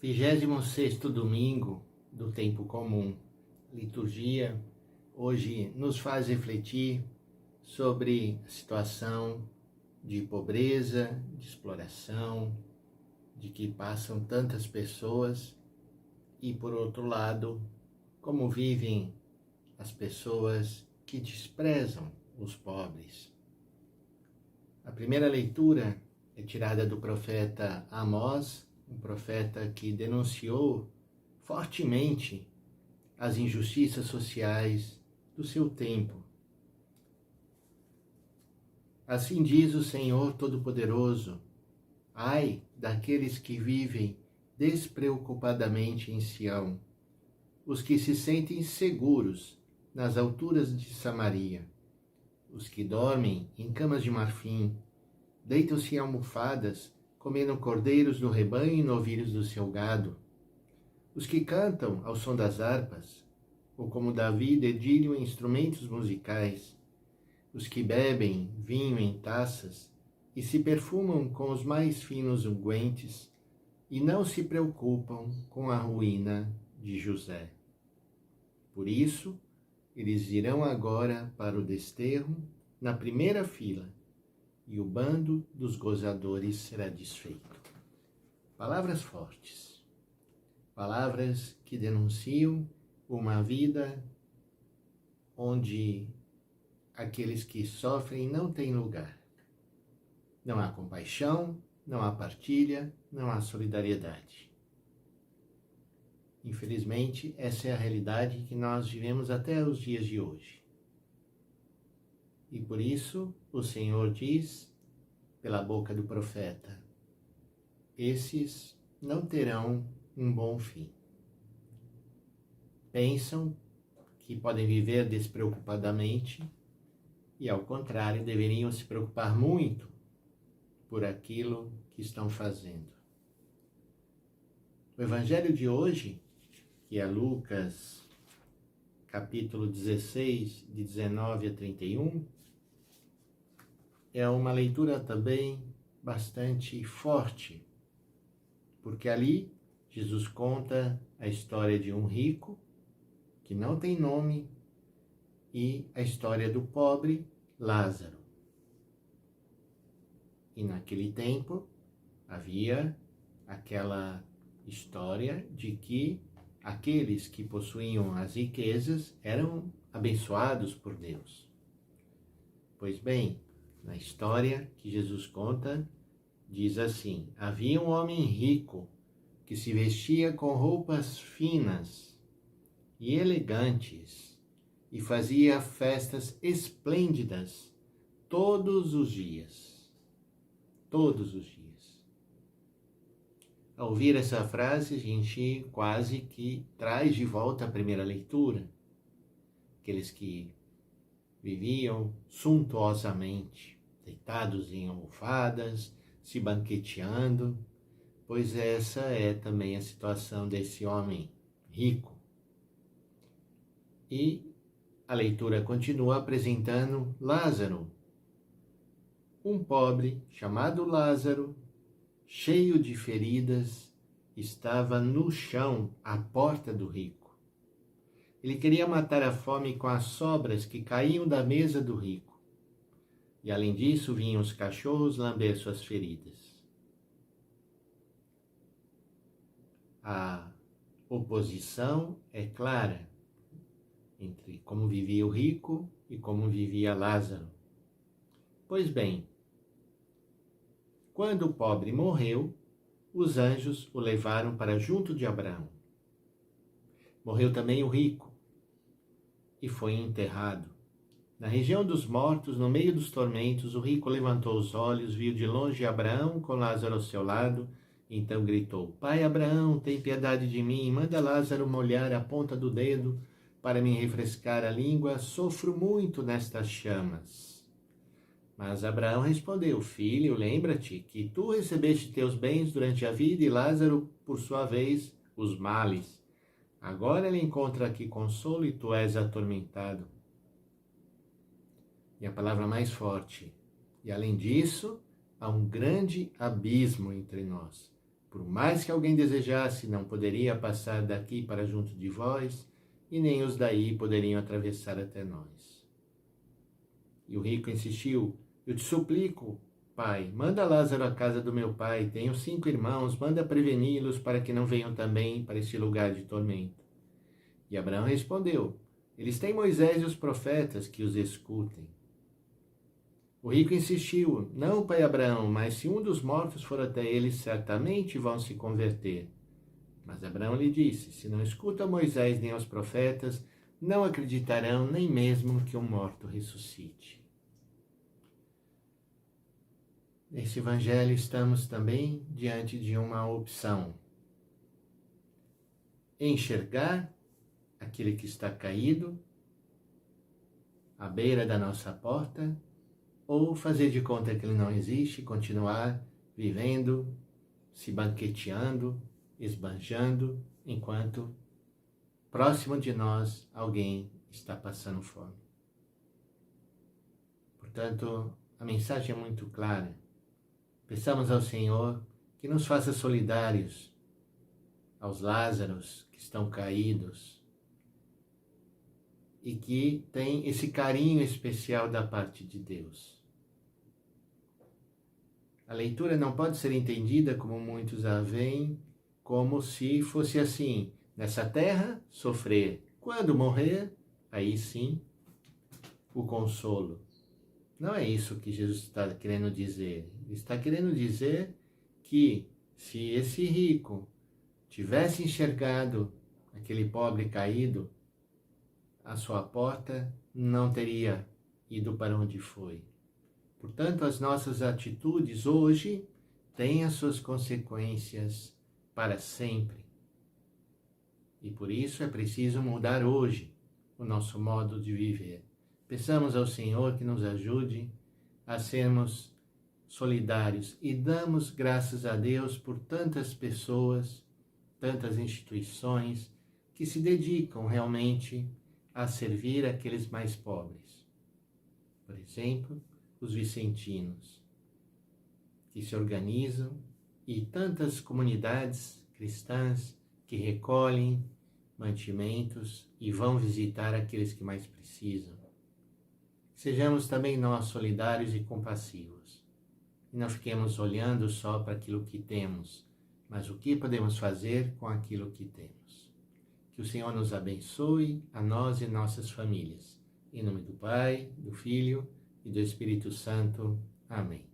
26º domingo do tempo comum. Liturgia hoje nos faz refletir sobre a situação de pobreza, de exploração, de que passam tantas pessoas e, por outro lado, como vivem as pessoas que desprezam os pobres. A primeira leitura é tirada do profeta Amós, um profeta que denunciou fortemente as injustiças sociais do seu tempo. Assim diz o Senhor Todo-Poderoso: ai daqueles que vivem despreocupadamente em Sião, os que se sentem seguros nas alturas de Samaria, os que dormem em camas de marfim, deitam-se em almofadas, comendo cordeiros no rebanho e novilhos do seu gado, os que cantam ao som das harpas, ou como Davi dedilham instrumentos musicais, os que bebem vinho em taças e se perfumam com os mais finos ungüentes e não se preocupam com a ruína de José. Por isso, eles irão agora para o desterro na primeira fila, e o bando dos gozadores será desfeito. Palavras fortes, palavras que denunciam uma vida onde aqueles que sofrem não têm lugar. Não há compaixão, não há partilha, não há solidariedade. Infelizmente, essa é a realidade que nós vivemos até os dias de hoje. E por isso, o Senhor diz, pela boca do profeta: esses não terão um bom fim. Pensam que podem viver despreocupadamente e, ao contrário, deveriam se preocupar muito por aquilo que estão fazendo. O Evangelho de hoje, que é Lucas, capítulo 16, de 19 a 31, é uma leitura também bastante forte, porque ali Jesus conta a história de um rico que não tem nome e a história do pobre Lázaro. E naquele tempo havia aquela história de que aqueles que possuíam as riquezas eram abençoados por Deus. Pois bem, na história que Jesus conta, diz assim: havia um homem rico que se vestia com roupas finas e elegantes e fazia festas esplêndidas todos os dias. Todos os dias. Ao ouvir essa frase, a gente quase que traz de volta a primeira leitura. Aqueles que viviam suntuosamente, deitados em almofadas, se banqueteando, pois essa é também a situação desse homem rico. E a leitura continua apresentando Lázaro, um pobre chamado Lázaro, cheio de feridas, estava no chão à porta do rico. Ele queria matar a fome com as sobras que caíam da mesa do rico. E além disso, vinham os cachorros lamber suas feridas. A oposição é clara entre como vivia o rico e como vivia Lázaro. Pois bem, quando o pobre morreu, os anjos o levaram para junto de Abraão. Morreu também o rico e foi enterrado. Na região dos mortos, no meio dos tormentos, o rico levantou os olhos, viu de longe Abraão com Lázaro ao seu lado, e então gritou: Pai Abraão, tem piedade de mim, manda Lázaro molhar a ponta do dedo para me refrescar a língua, sofro muito nestas chamas. Mas Abraão respondeu: Filho, lembra-te que tu recebeste teus bens durante a vida e Lázaro, por sua vez, os males. Agora ele encontra aqui consolo e tu és atormentado. E a palavra mais forte: e além disso, há um grande abismo entre nós, Por mais que alguém desejasse, não poderia passar daqui para junto de vós, e nem os daí poderiam atravessar até nós. E o rico insistiu: eu te suplico, pai, manda Lázaro à casa do meu pai, tenho 5 irmãos, manda preveni-los para que não venham também para este lugar de tormento. E Abraão respondeu: eles têm Moisés e os profetas, que os escutem. O rico insistiu: não, pai Abraão, mas se um dos mortos for até eles, certamente vão se converter. Mas Abraão lhe disse: se não escutam Moisés nem aos profetas, não acreditarão nem mesmo que um morto ressuscite. Nesse evangelho estamos também diante de uma opção: enxergar aquele que está caído à beira da nossa porta, ou fazer de conta que ele não existe e continuar vivendo, se banqueteando, esbanjando, enquanto próximo de nós alguém está passando fome. Portanto, a mensagem é muito clara. Peçamos ao Senhor que nos faça solidários aos Lázaros que estão caídos e que tem esse carinho especial da parte de Deus. A leitura não pode ser entendida, como muitos a veem, como se fosse assim: nessa terra, sofrer. Quando morrer, aí sim, o consolo. Não é isso que Jesus está querendo dizer. Ele está querendo dizer que se esse rico tivesse enxergado aquele pobre caído, a sua porta não teria ido para onde foi. Portanto, as nossas atitudes hoje têm as suas consequências para sempre. E por isso é preciso mudar hoje o nosso modo de viver. Peçamos ao Senhor que nos ajude a sermos solidários e damos graças a Deus por tantas pessoas, tantas instituições que se dedicam realmente a servir aqueles mais pobres. Por exemplo, os vicentinos, que se organizam, e tantas comunidades cristãs que recolhem mantimentos e vão visitar aqueles que mais precisam. Sejamos também nós solidários e compassivos. E não fiquemos olhando só para aquilo que temos, mas o que podemos fazer com aquilo que temos. Que o Senhor nos abençoe, a nós e nossas famílias. Em nome do Pai, do Filho e do Espírito Santo. Amém.